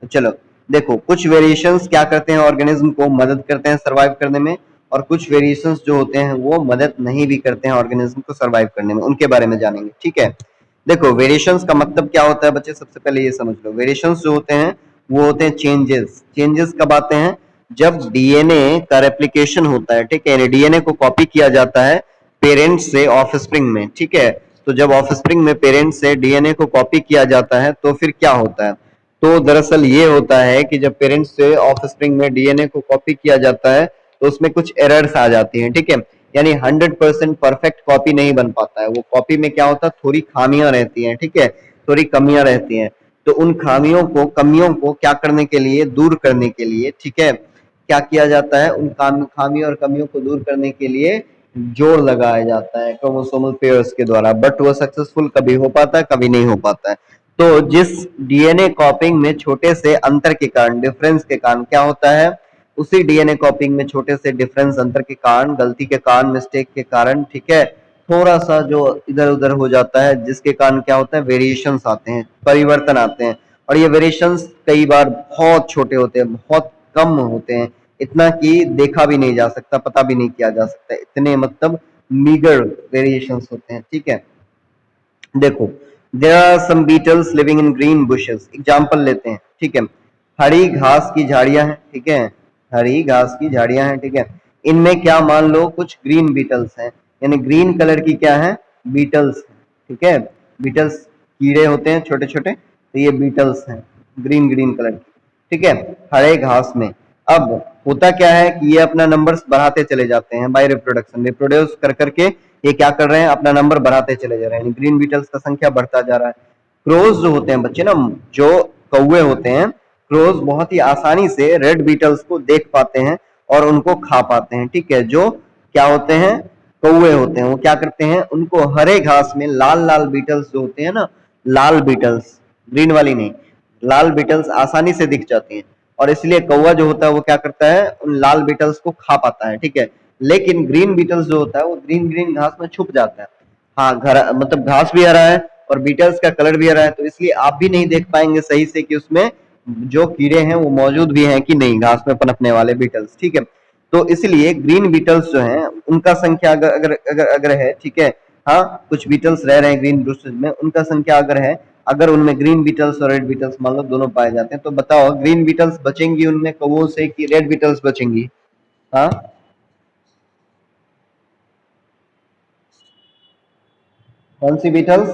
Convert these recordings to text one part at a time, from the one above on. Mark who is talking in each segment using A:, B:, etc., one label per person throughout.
A: चलो देखो, कुछ वेरिएशंस क्या करते हैं, ऑर्गेनिज्म को मदद करते हैं सरवाइव करने में, और कुछ वेरिएशंस जो होते हैं वो मदद नहीं भी करते हैं ऑर्गेनिज्म को सरवाइव करने में, उनके बारे में जानेंगे। ठीक है, देखो वेरिएशंस का मतलब क्या होता है बच्चे, सबसे पहले ये समझ लो। वेरिएशंस जो होते हैं वो होते हैं चेंजेस। चेंजेस कब आते हैं, जब डीएनए का रेप्लिकेशन होता है। ठीक है, डीएनए को कॉपी किया जाता है पेरेंट्स से ऑफस्प्रिंग में। ठीक है, तो जब ऑफस्प्रिंग में पेरेंट्स से डीएनए को कॉपी किया जाता है तो फिर क्या होता है, तो दरअसल ये होता है कि जब पेरेंट्स से ऑफस्प्रिंग में डीएनए को कॉपी किया जाता है तो उसमें कुछ एरर्स आ जाती हैं। ठीक है, यानी 100% परफेक्ट कॉपी नहीं बन पाता है। वो कॉपी में क्या होता है, थोड़ी खामियां रहती हैं। ठीक है, थोड़ी कमियां रहती हैं। तो उन कमियों को क्या करने के लिए, दूर करने के लिए, ठीक है, क्या किया जाता है, उन खामियों और कमियों को दूर करने के लिए जोड़ लगाया जाता है क्रोमोसोमल पेयर्स के द्वारा। बट वो सक्सेसफुल कभी हो पाता है, कभी नहीं हो पाता है। तो जिस डीएनए कॉपिंग में छोटे से अंतर के कारण, डिफरेंस के कारण क्या होता है, उसी डीएनए कॉपिंग में छोटे से डिफरेंस, अंतर के कारण, गलती के कारण, मिस्टेक के कारण, ठीक है, थोड़ा सा जो इधर उधर हो जाता है, जिसके कारण क्या होता है, वेरिएशंस आते हैं, परिवर्तन आते हैं। और ये वेरिएशंस कई बार बहुत छोटे होते हैं, बहुत कम होते हैं, इतना कि देखा भी नहीं जा सकता, पता भी नहीं किया जा सकता, इतने मतलब मीगर वेरिएशंस होते हैं। ठीक है, देखो, there are some beetles living in green bushes. Example लेते हैं। ठीक है, हरी घास की झाड़ियां हैं। ठीक है, हरी घास की झाड़ियां हैं। ठीक है, इनमें क्या मान लो कुछ ग्रीन बीटल्स हैं, यानी ग्रीन कलर की क्या है, बीटल्स हैं। ठीक है, बीटल्स कीड़े होते हैं छोटे छोटे, तो ये बीटल्स हैं ग्रीन ग्रीन कलर की। ठीक है, हरे घास में। अब होता क्या है कि ये अपना नंबर्स बढ़ाते चले जाते हैं बाय रिप्रोडक्शन, रिप्रोड्यूस कर करके ये क्या कर रहे हैं, अपना नंबर बढ़ाते चले जा रहे हैं, ग्रीन बीटल्स का संख्या बढ़ता जा रहा है। क्रोज जो होते हैं बच्चे ना, जो कौवे होते हैं, क्रोज बहुत ही आसानी से रेड बीटल्स को देख पाते हैं और उनको खा पाते हैं। ठीक है, जो क्या होते हैं, कौवे होते हैं, वो क्या करते हैं, उनको हरे घास में लाल लाल बीटल्स जो होते हैं ना, लाल बीटल्स, ग्रीन वाली नहीं, लाल बीटल्स आसानी से दिख जाती हैं, और इसलिए कौवा जो होता है वो क्या करता है, उन लाल बीटल्स को खा पाता है। ठीक है, लेकिन ग्रीन बीटल्स जो होता है वो ग्रीन ग्रीन घास में छुप जाता है। हाँ, घर मतलब घास भी हरा है और बीटल्स का कलर भी हरा है, तो इसलिए आप भी नहीं देख पाएंगे सही से कि उसमें जो कीड़े हैं वो मौजूद भी हैं कि नहीं, घास में पनपने वाले बीटल्स। ठीक है, तो इसलिए ग्रीन बीटल्स जो हैं उनका संख्या अगर अगर अगर अगर है, ठीक है, हाँ कुछ बीटल्स रह रहे हैं ग्रीन ब्रूसेस में, उनका संख्या अगर है, अगर उनमें ग्रीन बीटल्स और रेड बीटल्स मान लो दोनों पाए जाते हैं, तो बताओ ग्रीन बीटल्स बचेंगी उनमें कौवों से कि रेड बीटल्स बचेंगी? हाँ, कौन सी beetles?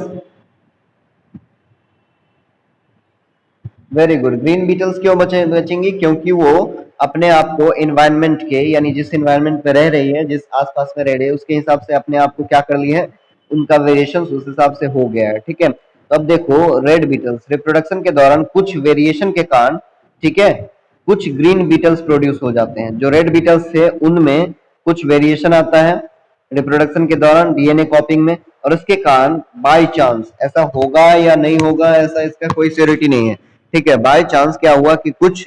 A: Very good, green beetles क्यों बचेंगी, क्योंकि वो अपने आप को एनवायरनमेंट के, यानी जिस एनवायरनमेंट में रह रही है, जिस आसपास में रह रही है, उसके हिसाब से अपने आप को क्या कर लिए है, उनका वेरिएशन उस हिसाब से हो गया है। ठीक है, तो अब देखो रेड बीटल्स रिप्रोडक्शन के दौरान कुछ वेरिएशन के कारण, ठीक है, कुछ ग्रीन बीटल्स प्रोड्यूस हो जाते हैं। जो रेड बीटल्स थे उनमें कुछ वेरिएशन आता है रिप्रोडक्शन के दौरान डीएनए कॉपिंग में, और उसके कारण बाय चांस, ऐसा होगा या नहीं होगा ऐसा इसका कोई श्योरिटी नहीं है। ठीक है, बाय चांस क्या हुआ कि कुछ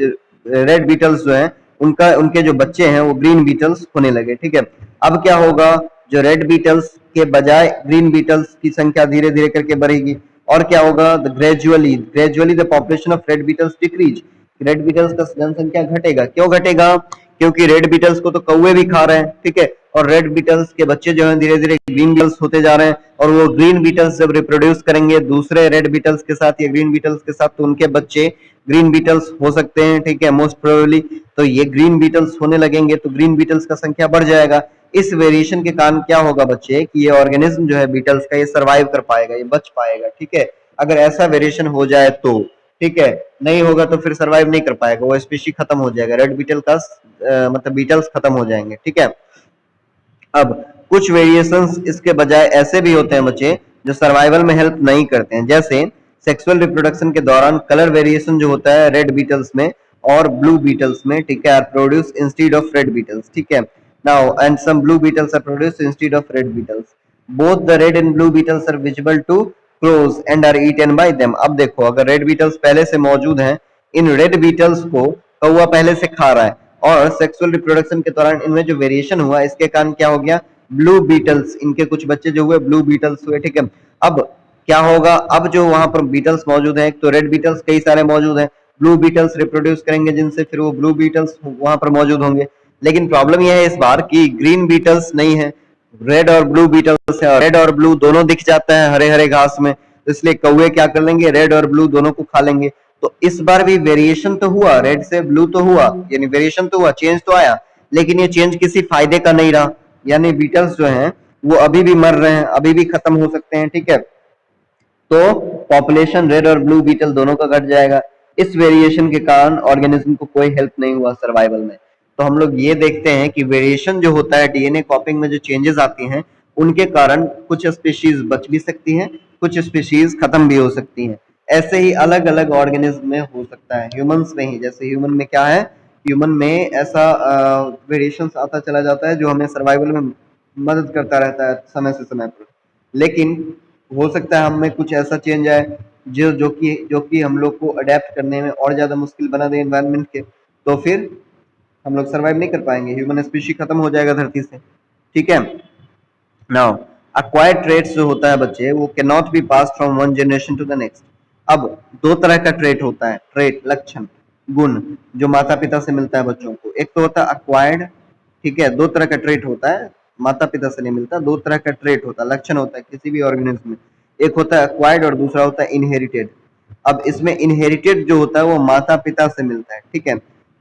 A: रेड बीटल्स जो हैं उनका, उनके जो बच्चे हैं वो ग्रीन बीटल्स होने लगे। ठीक है, अब क्या होगा, जो रेड बीटल्स के बजाय ग्रीन बीटल्स की संख्या धीरे धीरे करके बढ़ेगी, और क्या होगा, gradually gradually the population of red Beatles decrease, red Beatles का जनसंख्या घटेगा। क्यों घटेगा, क्योंकि रेड बीटल्स को तो कौवे भी खा रहे हैं। ठीक है, और रेड बीटल्स के बच्चे जो हैं धीरे धीरे ग्रीन बीटल्स होते जा रहे हैं, और वो ग्रीन बीटल्स जब रिप्रोड्यूस करेंगे दूसरे रेड बीटल्स के साथ या ग्रीन बीटल्स के साथ, तो उनके बच्चे ग्रीन बीटल्स हो सकते हैं। ठीक है, मोस्ट प्रोबेबली तो ये ग्रीन बीटल्स होने लगेंगे, तो ग्रीन बीटल्स का संख्या बढ़ जाएगा। इस वेरिएशन के कारण क्या होगा बच्चे, कि ये ऑर्गेनिज्म जो है बीटल्स का, ये सर्वाइव कर पाएगा, ये बच पाएगा। ठीक है, अगर ऐसा वेरिएशन हो जाए तो, ठीक है, नहीं होगा तो फिर सर्वाइव नहीं कर पाएगा, वो स्पीशी खत्म हो जाएगा, रेड बीटल का मतलब बीटल्स खत्म हो जाएंगे। ठीक है, अब कुछ वेरिएशंस इसके बजाय ऐसे भी होते हैं बच्चे जो सर्वाइवल में हेल्प नहीं करते हैं, जैसे सेक्सुअल रिप्रोडक्शन के दौरान कलर वेरिएशन जो होता है रेड बीटल्स में और ब्लू बीटल्स में, ठीक है, are produce instead of red beetles. ठीक है, now and some blue beetles are produce instead of red beetles, both the red and blue beetles are visible to crows and are eaten by them. अब देखो, अगर red Beatles पहले से मौजूद हैं, in red Beatles को कौवा पहले से खा रहा है, और सेक्सुअल रिप्रोडक्शन के दौरान इनमें जो वेरिएशन हुआ इसके कारण क्या हो गया, ब्लू बीटल्स, इनके कुछ बच्चे जो हुए ब्लू बीटल्स हुए। ठीक है, अब क्या होगा, अब जो वहां पर बीटल्स मौजूद हैं, एक तो रेड बीटल्स कई सारे मौजूद हैं, ब्लू बीटल्स रिप्रोड्यूस करेंगे, जिनसे फिर वो ब्लू बीटल्स वहां पर मौजूद होंगे। लेकिन प्रॉब्लम यह है इस बार कि ग्रीन बीटल्स नहीं है, रेड और ब्लू बीटल्स है, और रेड और ब्लू दोनों दिख जाता है हरे हरे घास में, तो इसलिए कौवे क्या कर लेंगे, रेड और ब्लू दोनों को खा लेंगे। तो इस बार भी वेरिएशन तो हुआ, रेड से ब्लू तो हुआ, यानी वेरिएशन तो हुआ, चेंज तो आया, लेकिन ये चेंज किसी फायदे का नहीं रहा, यानी बीटल्स जो हैं वो अभी भी मर रहे हैं, अभी भी खत्म हो सकते हैं, ठीक है। तो पॉपुलेशन रेड और ब्लू बीटल दोनों का घट जाएगा। इस वेरिएशन के कारण ऑर्गेनिज्म को कोई हेल्प नहीं हुआ सर्वाइवल में। तो हम लोग ये देखते हैं कि वेरिएशन जो होता है, डीएनए कॉपिंग में जो चेंजेस आती हैं, उनके कारण कुछ स्पीशीज बच भी सकती हैं, कुछ स्पीशीज खत्म भी हो सकती हैं। ऐसे ही अलग अलग ऑर्गेनिज्म में हो सकता है, ह्यूमंस में ही, जैसे ह्यूमन में क्या है, ह्यूमन में ऐसा वेरिएशन आता चला जाता है जो हमें सर्वाइवल में मदद करता रहता है समय से समय पर। लेकिन हो सकता है हम में कुछ ऐसा चेंज आए जो कि हम लोग को अडेप्ट करने में और ज्यादा मुश्किल बना दे एनवायरनमेंट के, तो फिर हम लोग सर्वाइव नहीं कर पाएंगे, ह्यूमन स्पीशी खत्म हो जाएगा धरती से, ठीक है। नाउ अक्वायर्ड ट्रेट्स जो होता है बच्चे, वो can not be pass from one generation to the next. अब दो तरह का ट्रेट होता है, ट्रेट लक्षण गुण, जो माता पिता से मिलता है बच्चों को। एक तो होता है अक्वायर्ड, ठीक है, दो तरह का ट्रेट होता है, माता पिता से नहीं मिलता, दो तरह का ट्रेट होता है, लक्षण होता है किसी भी ऑर्गेनिज्म में। एक होता है अक्वायर्ड और दूसरा होता है इनहेरिटेड। अब इसमें इनहेरिटेड जो होता है वो माता पिता से मिलता है, ठीक है,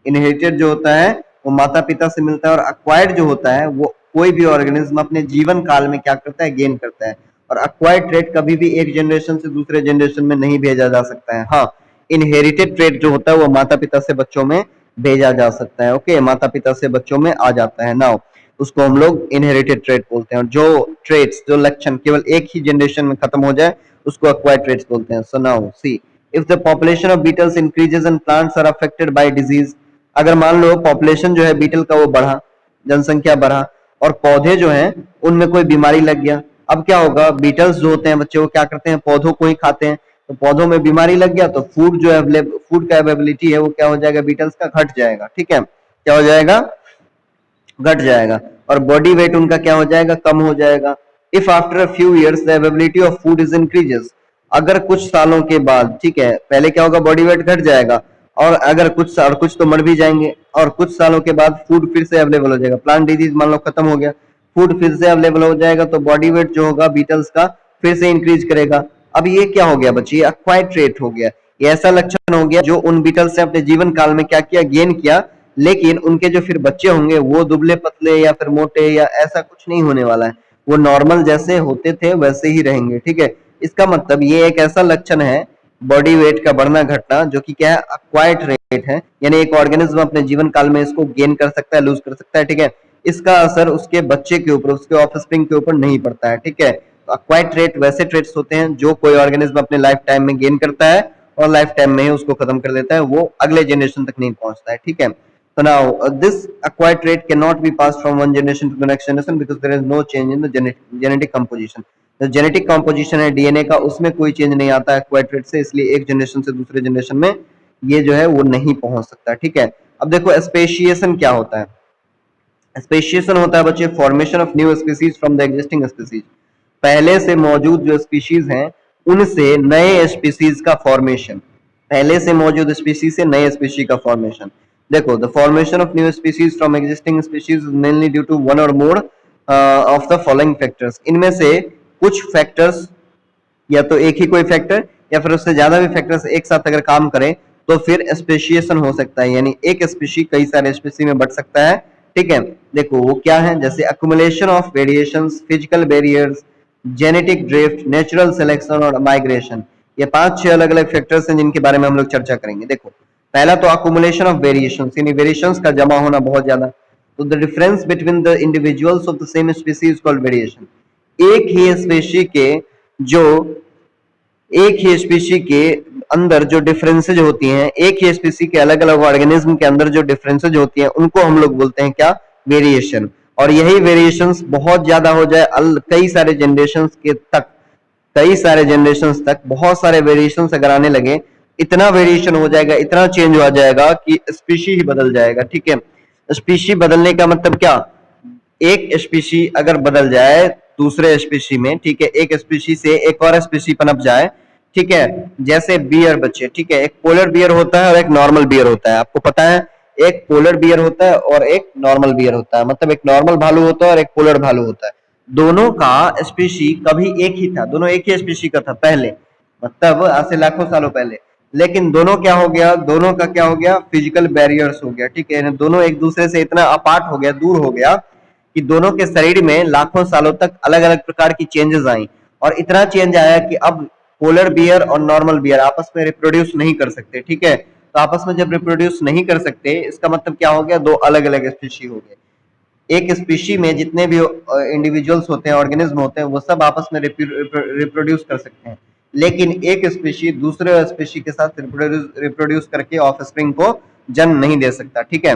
A: इनहेरिटेड जो होता है वो माता पिता से मिलता है, और अक्वायर्ड जो होता है वो कोई भी ऑर्गेनिज्म अपने जीवन काल में क्या करता है, गेन करता है। और अक्वायर्ड ट्रेट कभी भी एक जनरेशन से दूसरे जनरेशन में नहीं भेजा जा सकता है। हाँ, इनहेरिटेड ट्रेट जो होता है वो माता पिता से बच्चों में भेजा जा सकता है, ओके, माता पिता से बच्चों में आ जाता है। नाउ उसको हम लोग इनहेरिटेड ट्रेट बोलते हैं, और जो ट्रेट्स, जो लक्षण केवल एक ही जनरेशन में खत्म हो जाए उसको अक्वायर्ड ट्रेट्स बोलते हैं। So now see, if the population of beetles increases and plants are affected by disease, अगर मान लो पॉपुलेशन जो है बीटल का वो बढ़ा, जनसंख्या बढ़ा, और पौधे जो हैं उनमें कोई बीमारी लग गया, अब क्या होगा, बीटल्स जो होते हैं बच्चे वो क्या करते हैं, पौधों को ही खाते हैं, तो पौधों में बीमारी लग गया तो फूड जो है, फूड का अवेलेबिलिटी है वो क्या हो जाएगा, बीटल्स का घट जाएगा, ठीक है, क्या हो जाएगा, घट जाएगा, और बॉडी वेट उनका क्या हो जाएगा, कम हो जाएगा। If after a few years the availability of food is increases, अगर कुछ सालों के बाद, ठीक है, पहले क्या होगा, बॉडी वेट घट जाएगा, और अगर कुछ तो मर भी जाएंगे, और कुछ सालों के बाद फूड फिर से अवेलेबल हो जाएगा, प्लांट डिजीज मान लो खत्म हो गया, फूड फिर से अवेलेबल हो जाएगा, तो बॉडी वेट जो होगा बीटल्स का फिर से इंक्रीज करेगा। अब ये क्या हो गया बच्चे, अक्वायर्ड ट्रेट हो गया, ये ऐसा लक्षण हो गया जो उन बीटल्स ने अपने जीवन काल में क्या किया, गेन किया, लेकिन उनके जो फिर बच्चे होंगे वो दुबले पतले या फिर मोटे या ऐसा कुछ नहीं होने वाला है, वो नॉर्मल जैसे होते थे वैसे ही रहेंगे, ठीक है। इसका मतलब ये एक ऐसा लक्षण है बॉडी वेट का बढ़ना घटना जो कि क्या है, अक्वायर्ड ट्रेट है, यानी एक ऑर्गेनिज्म अपने जीवन काल में इसको गेन कर सकता है, लूज कर सकता है, ठीक है। इसका असर उसके बच्चे के ऊपर, उसके ऑफस्प्रिंग के ऊपर नहीं पड़ता है, ठीक है। तो अक्वायर्ड ट्रेट वैसे ट्रेट्स होते हैं जो कोई ऑर्गेनिज्म अपने लाइफ टाइम में गेन करता है और लाइफ टाइम में ही उसको खत्म कर देता है, वो अगले जनरेशन तक नहीं पहुंचता है, ठीक है। So now this acquired trait cannot be passed from one generation to the next generation because there is no change in the genetic composition. जो जेनेटिक कॉम्पोजिशन है डीएनए का उसमें कोई चेंज नहीं आता है एक्वायर्ड ट्रेट से, इसलिए एक जनरेशन से दूसरे जनरेशन में ये जो है वो नहीं पहुंच सकता, ठीक है। अब देखो स्पेशिएशन क्या होता है, स्पेशिएशन होता है बच्चे formation of new species from the existing species, पहले से मौजूद जो स्पीशीज हैं उनसे नए स्पीसीज का फॉर्मेशन, पहले से मौजूद स्पीशीज से नए स्पीशीज का फॉर्मेशन। देखो the formation of new species from existing species mainly due to one और more of the following factors, इनमें से कुछ फैक्टर्स या तो एक ही कोई फैक्टर या फिर उससे ज्यादा भी फैक्टर्स एक साथ अगर काम करें तो फिर स्पेशिएशन हो सकता है, यानी एक स्पीशी कई सारे स्पीशी में बढ़ सकता है, ठीक है। देखो वो क्या है, जैसे accumulation of variations, physical barriers, genetic drift, natural selection और माइग्रेशन, ये 5-6 अलग अलग फैक्टर्स हैं जिनके बारे में हम लोग चर्चा करेंगे। देखो पहला तो अक्युमुलेशन ऑफ वेरिएशंस, यानी वेरिएशंस का जमा होना बहुत ज्यादा, तो the difference between the individuals of the same species called variation, एक ही स्पीशी के जो एक ही स्पीशी के अंदर जो डिफरेंसेज होती हैं, एक ही स्पीशी के अलग अलग ऑर्गेनिज्म के अंदर जो डिफरेंसेज होती हैं उनको हम लोग बोलते हैं क्या, वेरिएशन। और यही वेरिएशंस बहुत ज्यादा हो जाए कई सारे जनरेशंस के तक, कई सारे जनरेशंस तक बहुत सारे वेरिएशंस अगर आने लगे, इतना वेरिएशन हो जाएगा, इतना चेंज हो जाएगा कि स्पीशी ही बदल जाएगा, ठीक है। स्पीशी बदलने का मतलब क्या, एक स्पीशी अगर बदल जाए दूसरे स्पीशी में, ठीक है, एक स्पीशी से एक और स्पीशी पनप जाए, ठीक है। जैसे बियर बच्चे, ठीक है, एक पोलर बियर होता है और एक नॉर्मल बियर होता है, आपको पता है। एक पोलर बियर होता है और एक नॉर्मल बियर होता है, मतलब एक नॉर्मल भालू होता है और एक पोलर भालू होता है। दोनों का स्पीशी कभी एक ही था, दोनों एक ही स्पीशी का था पहले, मतलब आज से लाखों सालों पहले। लेकिन दोनों क्या हो गया, दोनों का क्या हो गया, फिजिकल बैरियर्स हो गया, ठीक है, दोनों एक दूसरे से इतना अपार्ट हो गया, दूर हो गया कि दोनों के शरीर में लाखों सालों तक अलग अलग प्रकार की चेंजेस आई। और इतना चेंज आया कि अब पोलर बियर और नॉर्मल बियर आपस में रिप्रोड्यूस नहीं कर सकते, ठीक है। तो आपस में जब रिप्रोड्यूस नहीं कर सकते, इसका मतलब क्या हो गया, दो अलग अलग स्पीशी हो गए। एक स्पीशी में जितने भी इंडिविजुअल्स होते हैं, ऑर्गेनिज्म होते हैं, वो सब आपस में रिप्रोड्यूस कर सकते हैं। लेकिन एक स्पीशी दूसरे स्पीशी के साथ रिप्रोड्यूस करके ऑफस्प्रिंग को जन्म नहीं दे सकता, ठीक है।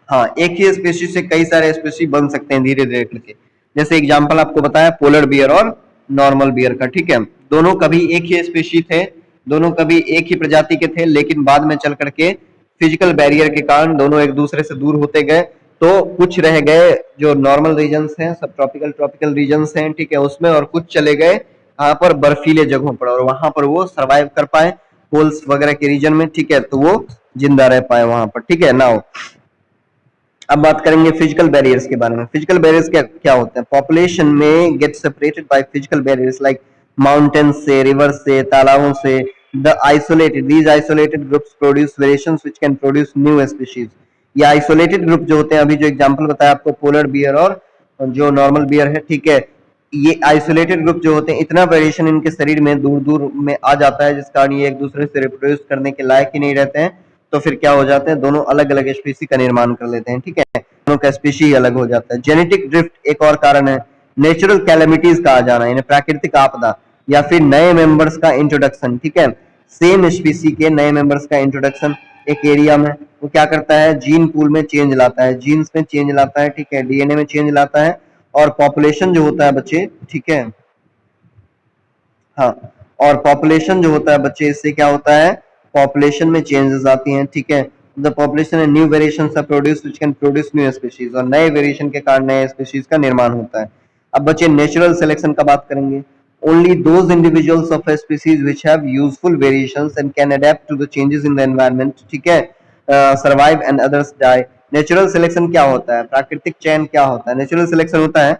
A: हाँ, एक ही स्पीशी से कई सारे स्पीशी बन सकते हैं धीरे धीरे करके। जैसे एग्जांपल आपको बताया पोलर बियर और नॉर्मल बियर का, ठीक है। दोनों कभी एक ही स्पीशी थे, दोनों कभी एक ही प्रजाति के थे, लेकिन बाद में चल करके फिजिकल बैरियर के कारण दोनों एक दूसरे से दूर होते गए। तो कुछ रह गए जो नॉर्मल रीजन्स हैं, सब ट्रॉपिकल ट्रॉपिकल रीजन्स हैं, ठीक है, उसमें, और कुछ चले गए यहाँ पर बर्फीले जगहों पर, और वहां पर वो सरवाइव कर पाए पोल्स वगैरह के रीजन में, ठीक है, तो वो जिंदा रह पाए वहां पर, ठीक है। नाउ अब बात करेंगे फिजिकल बैरियर्स के बारे में। फिजिकल बैरियर्स क्या क्या होते हैं, पॉपुलेशन में get separated by physical barriers like mountains से, रिवर्स से, तालाबों से। these isolated groups produce variations which can produce new species। ये आइसोलेटेड ग्रुप जो होते हैं, अभी जो एग्जांपल बताया आपको पोलर बियर और जो नॉर्मल बियर है, ठीक है, ये आइसोलेटेड ग्रुप जो होते हैं, इतना वेरिएशन इनके शरीर में दूर दूर में आ जाता है, जिस कारण ये एक दूसरे से रिप्रोड्यूस करने के लायक ही नहीं रहते हैं। तो फिर क्या हो जाते हैं, दोनों अलग अलग स्पीसी का निर्माण कर लेते हैं, ठीक है, दोनों का स्पीशी अलग हो जाता है। जेनेटिक ड्रिफ्ट एक और कारण है। नेचुरल कैलेमिटीज कहा जाना, यानी प्राकृतिक आपदा, या फिर नए मेंबर्स का इंट्रोडक्शन, ठीक है, सेम स्पीसी के नए मेंबर्स का इंट्रोडक्शन एक एरिया में, वो क्या करता है, जीन पूल में चेंज लाता है, जीन्स में चेंज लाता है, ठीक है, डीएनए में चेंज लाता है। और पॉपुलेशन जो होता है बच्चे, ठीक है, हाँ, और पॉपुलेशन जो होता है बच्चे, इससे क्या होता है, पॉपुलेशन में चेंजेस आती हैं, ठीक है। The population and new variations are produced which can produce new species, और नए वेरिएशन के कारण नए स्पीशीज का निर्माण होता है। अब बच्चे नेचुरल सिलेक्शन का बात करेंगे। Only those individuals of a species which have useful variations and can adapt to the changes in the environment, ठीक है, survive and others die। Natural selection क्या होता है, प्राकृतिक चयन क्या होता है, नेचुरल सिलेक्शन होता है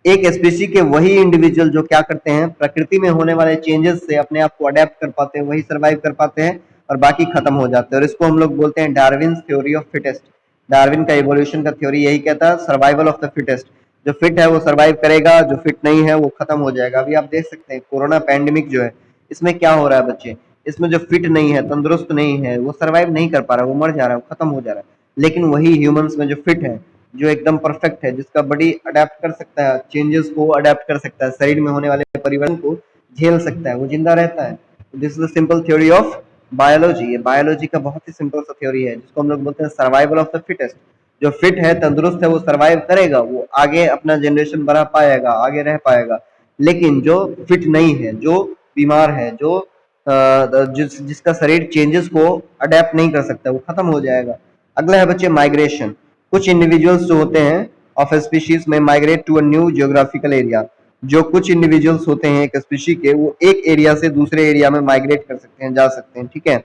A: एक स्पीशी के वही इंडिविजुअल जो क्या करते हैं, प्रकृति में होने वाले चेंजेस से अपने आप को अडेप्ट कर पाते हैं, वही सरवाइव कर पाते हैं, और बाकी खत्म हो जाते हैं। और इसको हम लोग बोलते हैं Darwin theory of fittest. Darwin का इवोल्यूशन का थ्योरी यही कहता है, सर्वाइवल ऑफ द फिटेस्ट। जो फिट है वो सर्वाइव करेगा, जो फिट नहीं है वो खत्म हो जाएगा। अभी आप देख सकते हैं कोरोना पैंडेमिक जो है, इसमें क्या हो रहा है बच्चे, इसमें जो फिट नहीं है, तंदुरुस्त नहीं है, वो सर्वाइव नहीं कर पा रहा, वो मर जा रहा है, वो खत्म हो जा रहा है। लेकिन वही ह्यूमंस में जो फिट है, जो एकदम परफेक्ट है, जिसका बॉडी अडेप्ट कर सकता है, चेंजेस को अडेप्ट कर सकता है, शरीर में होने वाले परिवर्तन को झेल सकता है, वो जिंदा रहता है। This is the simple theory of biology. ये बायोलॉजी का बहुत ही सिंपल सा थ्योरी है, जिसको हम लोग बोलते हैं सर्वाइवल ऑफ द फिटेस्ट। जो फिट है, तंदुरुस्त है, वो सर्वाइव करेगा, वो आगे अपना जनरेशन बढ़ा पाएगा, आगे रह पाएगा। लेकिन जो फिट नहीं है, जो बीमार है, जो जिसका शरीर चेंजेस को अडेप्ट नहीं कर सकता, वो खत्म हो जाएगा। अगला है बच्चे माइग्रेशन। कुछ इंडिविजुअल्स जो होते हैं ऑफ स्पीशीज में migrate to a new geographical area. जो कुछ इंडिविजुअल्स होते हैं एक स्पीशी के, वो एक एरिया से दूसरे एरिया में माइग्रेट कर सकते हैं, जा सकते हैं, ठीक है।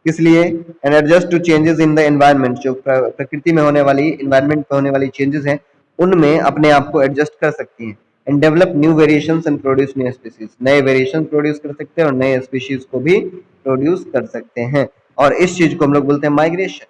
A: किस लिए, and adjust to changes in the environment. जो प्रकृति में होने वाली, एनवायरनमेंट में होने वाली चेंजेस हैं, उनमें अपने आप को एडजस्ट कर सकती हैं। And develop new variations and produce new species. नए वेरिएशन प्रोड्यूस कर सकते हैं और नए स्पीशीज को भी प्रोड्यूस कर सकते हैं, और इस चीज को हम लोग बोलते हैं माइग्रेशन।